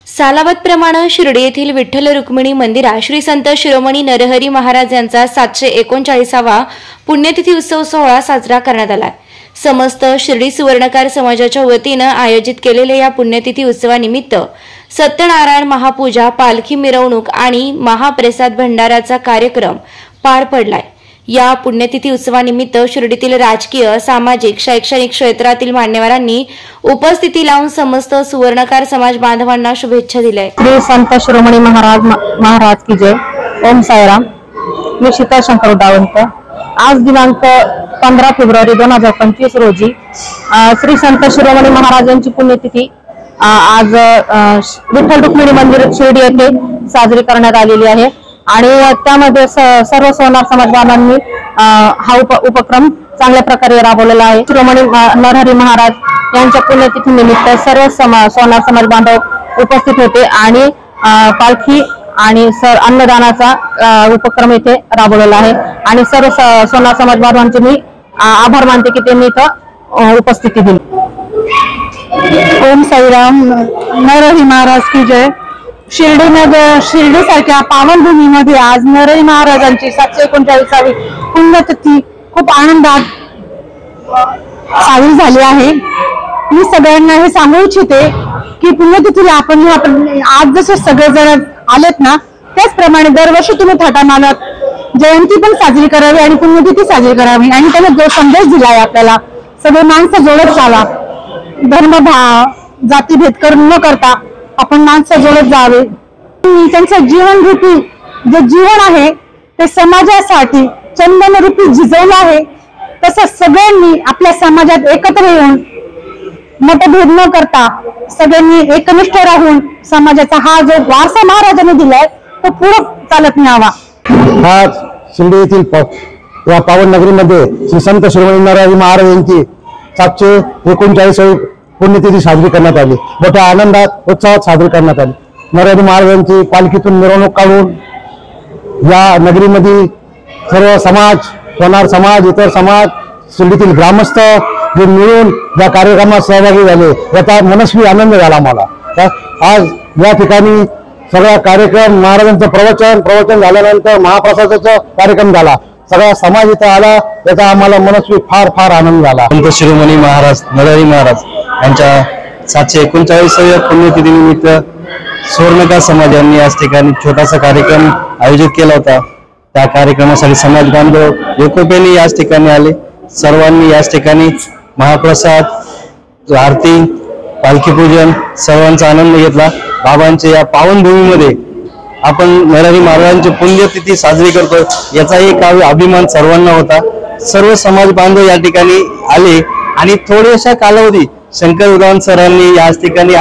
सालावत प्रमाणे शिर्डी येथील विठ्ठल रुक्मिणी मंदिरात श्री संत शिरोमणी नरहरी महाराज यांचा 739वा पुण्यतिथी उत्सव सोहळा साजरा करण्यात आला। समस्त शिर्डी सुवर्णकार समाजाच्या वतीने आयोजित केलेल्या या पुण्यतिथी उत्सवानिमित्त सत्यनारायण महापूजा, पालखी मिरवणूक आणि महाप्रसाद भंडाराचा कार्यक्रम पार पडलाय। या पुण्यतिथी उत्सवानिमित्त शिर्डीतील राजकीय, सामाजिक, शैक्षणिक क्षेत्रातील मान्यवरांनी उपस्थिती लावून समस्त सुवर्णकार समाज बांधवांना शुभेच्छा दिल्या। श्री संत शिरोमणी महाराज की जय। ओम साईराम। मी शीतल शंकर दावंत। आज दिनांक 15 फेब्रुवारी 2025 रोजी श्री संत शिरोमणी महाराज यांची पुण्यतिथी आज विठ्ठल रुक्मिणी मंदिर शिर्डी येथे साजरी करण्यात आलेली आहे आणि त्यामध्ये सर्व सोनार समाज बांधवांनी हा उपक्रम चांगल्या प्रकारे राबवलेला आहे। शिरोमणी नरहरी महाराज यांच्या पुण्यतिथी निमित्त सर्व सोनार समाज बांधव उपस्थित होते आणि पालखी आणि अन्नदानाचा उपक्रम इथे राबवलेला आहे आणि सर्व सोनार समाज बांधवांचे मी आभार मानते की त्यांनी इथं उपस्थिती दिली। ओम साईराम। नरहरी महाराज की जय। शिर्डी सारख्या पावनभूमीमध्ये आज नरहरी महाराजांची 739वी पुण्यतिथी खूप आनंदात साजरी झाली आहे। मी सगळ्यांना हे सांगू इच्छिते की पुण्यतिथीला आपण आज जसे सगळेजण आलेत ना, त्याचप्रमाणे दरवर्षी तुम्ही थाटा मानत जयंती पण साजरी करावी आणि पुण्यतिथी साजरी करावी आणि त्याने जो संदेश दिलाय आपल्याला, सगळे माणसं जोडत चाला, धर्मभाव जातीभेद करून न करता आपण माणसं जोडत जावे। त्यांचं जीवन रूपी जे जीवन आहे ते समाजासाठी चंदन रूपी झिजवलं आहे। तसंच सगळ्यांनी आपल्या समाजात एकत्र येऊन मतभेद न करता सगळ्यांनी एकनिष्ठ राहून समाजाचा हा जो वारसा महाराजांनी दिलाय तो पुढे चालत न्यावा। आज शिर्डी येथील या पावन नगरीमध्ये श्री संत शिरोमणी नरहरी महाराज यांची 739वी पुण्यतिथी साजरी करण्यात आली। मोठ्या आनंदात उत्साहात साजरी करण्यात आली। नरहरी महाराजांची पालखीतून मिरवणूक काढून या नगरीमध्ये सर्व समाज, सोनार समाज, इतर समाज, शिर्डीतील ग्रामस्थ जे मिळून या कार्यक्रमात सहभागी झाले, याचा मनस्वी आनंद झाला मला। आज या ठिकाणी सगळा कार्यक्रम, महाराजांचं प्रवचन झाल्यानंतर महाप्रसादाचा कार्यक्रम झाला, सगळा समाज इथं आला, याचा आम्हाला मनस्वी फार आनंद झाला। संत शिरोमणी महाराज नरहरी महाराज यांच्या 739व्या पुण्यतिथी निमित्त सुवर्णकार समाजांनी आज ठिकाणी छोटासा कार्यक्रम आयोजित केला होता। त्या कार्यक्रमासाठी समाज बांधव एकोप्याने याच ठिकाणी आले। सर्वांनी याच ठिकाणी महाप्रसाद, आरती, पालखी पूजन सर्वांचा आनंद घेतला। बाबांच्या या पावनभूमीमध्ये आपण नरहरी महाराजांची पुण्यतिथी साजरी करतो, याचा एक अभिमान सर्वांना होता। सर्व समाज बांधव या ठिकाणी आले आणि थोड्याशा कालावधी शंकर उदावन सरांनी याच ठिकाणी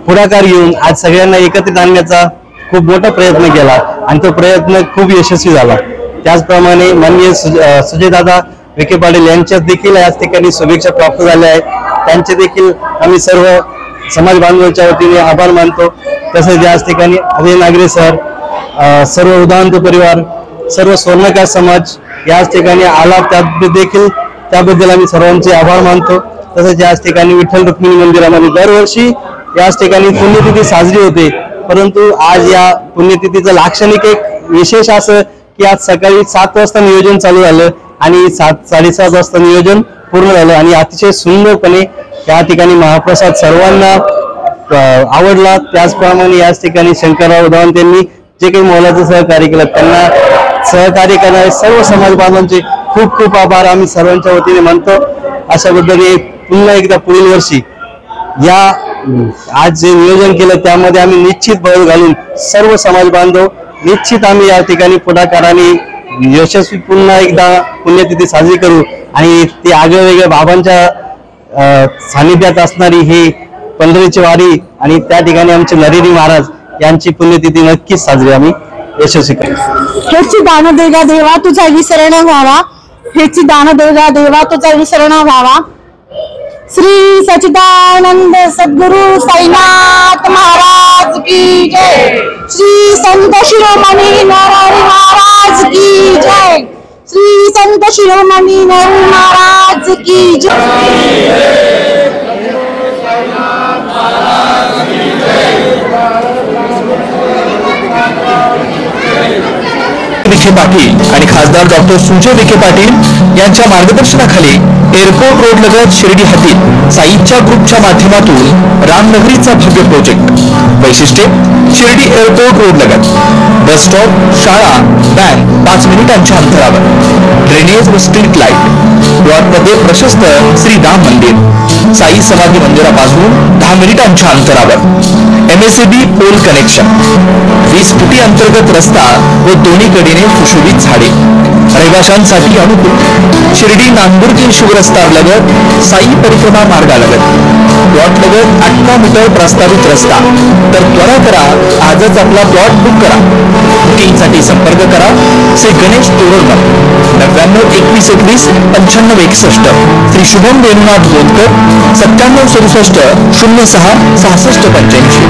पुढाकार घेऊन आज सगळ्यांना एकत्रित आणण्याचा खूप मोठा प्रयत्न केला आणि तो प्रयत्न खूप यशस्वी झाला। त्याचप्रमाणे माननीय सुजयदादा विखे पाटील यांच्या देखील याच ठिकाणी शुभेच्छा प्राप्त झाल्या आहेत। त्यांचे देखील आम्ही सर्व समाज बांधवांच्या वतीने आभार मानतो। तसेच याच ठिकाणी अजय नागरे सर, सर्व उदाहरण परिवार, सर्व स्वर्णकार समाज याच ठिकाणी आला, त्याबद्दल आम्ही सर्वांचे आभार मानतो। तसेच याच ठिकाणी विठ्ठल रुक्मिणी मंदिरामध्ये दरवर्षी याच ठिकाणी पुण्यतिथी साजरी होते, परंतु आज या पुण्यतिथीचं लाक्षणिक एक विशेष असं की आज सकाळी 7 वाजता नियोजन चालू झालं आणि 7:30 वाजता नियोजन पूर्ण झालं आणि अतिशय सुंदरपणे या ठिकाणी महाप्रसाद सर्वांना आवडला। त्याचप्रमाणे याच ठिकाणी शंकरराव उदावन यांनी जे काही मोलाचं सहकार्य केलं, त्यांना सहकार्य करणारे सर्व समाज बांधवांचे खूप आभार आम्ही सर्वांच्या वतीने मानतो। अशा पद्धतीने पुन्हा एकदा पुढील वर्षी या आज जे नियोजन केलं त्यामध्ये आम्ही निश्चित भर घालून सर्व समाज बांधव निश्चित आम्ही या ठिकाणी पुढाकाराने यशस्वी पुन्हा एकदा पुण्यतिथी साजरी करू आणि ती आगळेवेगळ्या बाबांच्या सानिध्यात असणारी ही पंढरीची वारी आणि त्या ठिकाणी आमचे नरहरी महाराज यांची पुण्यतिथी नक्कीच साजरी आम्ही यशस्वी करू। हेची दान देगा देवा तुझा विसरण व्हावा, हेची दान देगा देवा तुझा विसरण व्हावा। श्री सच्चिदानंद सद्गुरु साईनाथ महाराज की जय। श्री संत शिरोमणी नरहरी महाराज की जय। श्री संत शिरोमणी नरहरी महाराज की जय। पाटील आणि खासदार डॉक्टर सुजय विखे पाटील यांच्या मार्गदर्शनाखाली एअरपोर्ट रोड लगत शिर्डी हद्दीत साईच्या ग्रुपच्या माध्यमातून रामनगरीचा भव्य प्रोजेक्ट. वैशिष्ट्ये: शिर्डी एअरपोर्ट रोड लगत बस स्टॉप, शाळा, बँक 5 मिनिटांच्या अंतरावर, ड्रेनेज व स्ट्रीट लाईट, प्लॉटमध्ये प्रशस्त श्री राम मंदिर, साई समाधी मंदिरापासून 10 मिनिटांच्या अंतरावर, MSAB पोल कनेक्शन, 20 फुटी अंतर्गत रस्ता व दोन्ही कडेने सुशोभित झाडे, रहिवाशांसाठी अनुकूल. शिर्डी नांदुर्गी शिवरस्ता लगत साई परिक्रमा मार्गालगत प्लॉट लगत 18 मीटर प्रस्तावित रस्ता. तर त्वरा करा, आजच आपला प्लॉट बुक करा. बुकिंगसाठी संपर्क करा श्री गणेश तोरडमल 99 21 21 95 61, श्री शुभम वेणुनाथ बोलकर 97 67 06 65 85.